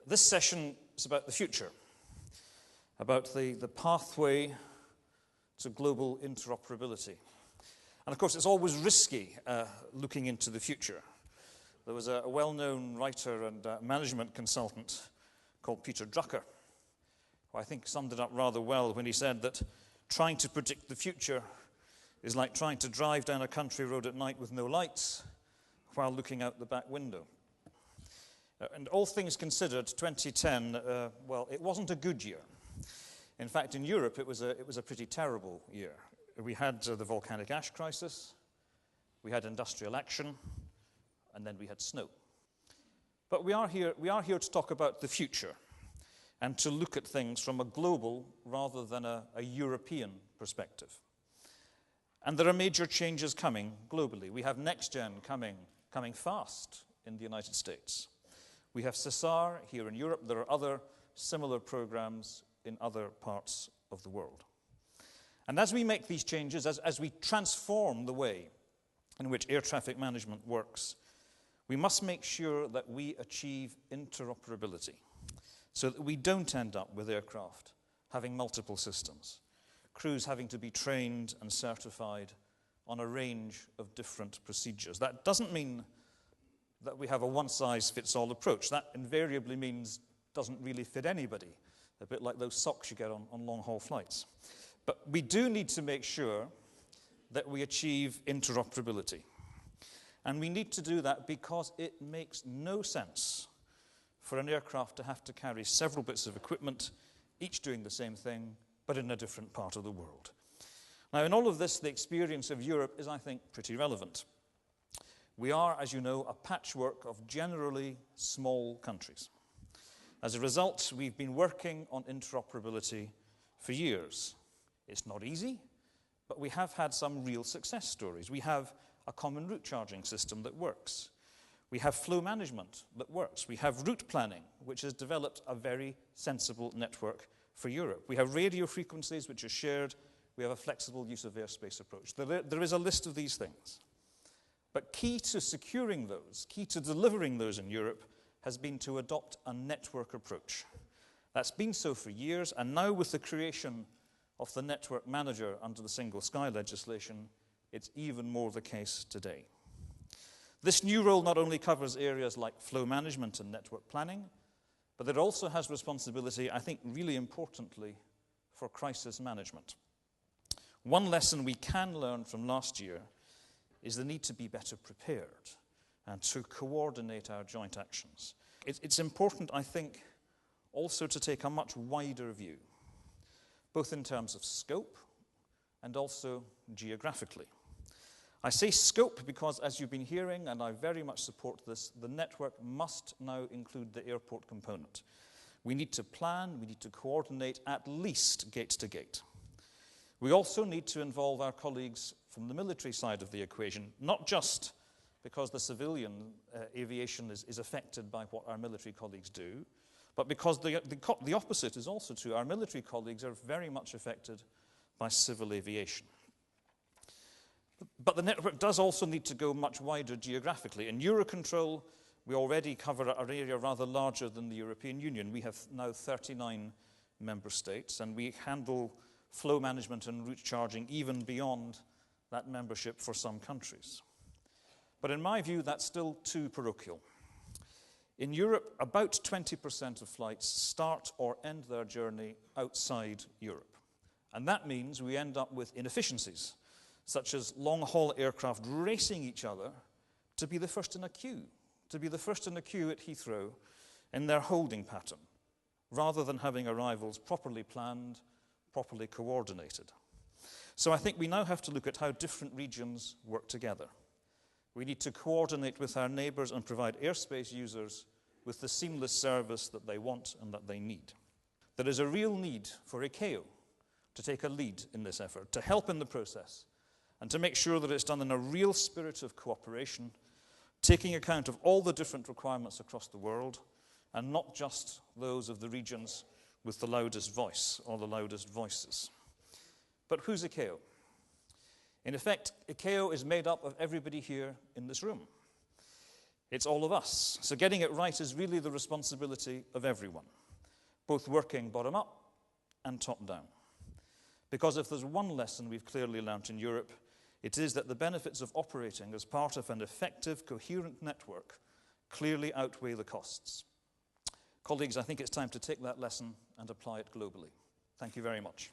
This session is about the future, about the pathway to global interoperability. And of course, it's always risky looking into the future. There was a well-known writer and management consultant called Peter Drucker, who I think summed it up rather well when he said that trying to predict the future is like trying to drive down a country road at night with no lights while looking out the back window. And all things considered, 2010, well, it wasn't a good year. In fact, in Europe, it was a pretty terrible year. We had the volcanic ash crisis, we had industrial action, and then we had snow. But we are here to talk about the future and to look at things from a global rather than a European perspective. And there are major changes coming globally. We have NextGen coming fast in the United States. We have CESAR here in Europe. There are other similar programs in other parts of the world. And as we make these changes, as we transform the way in which air traffic management works, we must make sure that we achieve interoperability so that we don't end up with aircraft having multiple systems, crews having to be trained and certified on a range of different procedures. That doesn't mean that we have a one-size-fits-all approach. That invariably means doesn't really fit anybody, a bit like those socks you get on long-haul flights. But we do need to make sure that we achieve interoperability. And we need to do that because it makes no sense for an aircraft to have to carry several bits of equipment, each doing the same thing, but in a different part of the world. Now, in all of this, the experience of Europe is, I think, pretty relevant. We are, as you know, a patchwork of generally small countries. As a result, we've been working on interoperability for years. It's not easy, but we have had some real success stories. We have a common route charging system that works. We have flow management that works. We have route planning, which has developed a very sensible network for Europe. We have radio frequencies which are shared. We have a flexible use of airspace approach. There is a list of these things. But key to securing those, key to delivering those in Europe, has been to adopt a network approach. That's been so for years, and now with the creation of the network manager under the Single Sky legislation, it's even more the case today. This new role not only covers areas like flow management and network planning, but it also has responsibility, I think really importantly, for crisis management. One lesson we can learn from last year is the need to be better prepared and to coordinate our joint actions. It's important, I think, also to take a much wider view, both in terms of scope and also geographically. I say scope because, as you've been hearing, and I very much support this, the network must now include the airport component. We need to plan, we need to coordinate at least gate to gate. We also need to involve our colleagues from the military side of the equation, not just because the civilian aviation is affected by what our military colleagues do, but because the opposite is also true. Our military colleagues are very much affected by civil aviation. But the network does also need to go much wider geographically. In EUROCONTROL, we already cover an area rather larger than the European Union. We have now 39 member states, and we handle flow management and route charging even beyond that membership for some countries. But in my view, that's still too parochial. In Europe, about 20% of flights start or end their journey outside Europe. And that means we end up with inefficiencies, such as long-haul aircraft racing each other to be the first in a queue, at Heathrow in their holding pattern, rather than having arrivals properly planned, properly coordinated. So I think we now have to look at how different regions work together. We need to coordinate with our neighbours and provide airspace users with the seamless service that they want and that they need. There is a real need for ICAO to take a lead in this effort, to help in the process, and to make sure that it's done in a real spirit of cooperation, taking account of all the different requirements across the world, and not just those of the regions with the loudest voice or the loudest voices. But who's ICAO? In effect, ICAO is made up of everybody here in this room. It's all of us. So getting it right is really the responsibility of everyone, both working bottom up and top down. Because if there's one lesson we've clearly learnt in Europe, it is that the benefits of operating as part of an effective, coherent network clearly outweigh the costs. Colleagues, I think it's time to take that lesson and apply it globally. Thank you very much.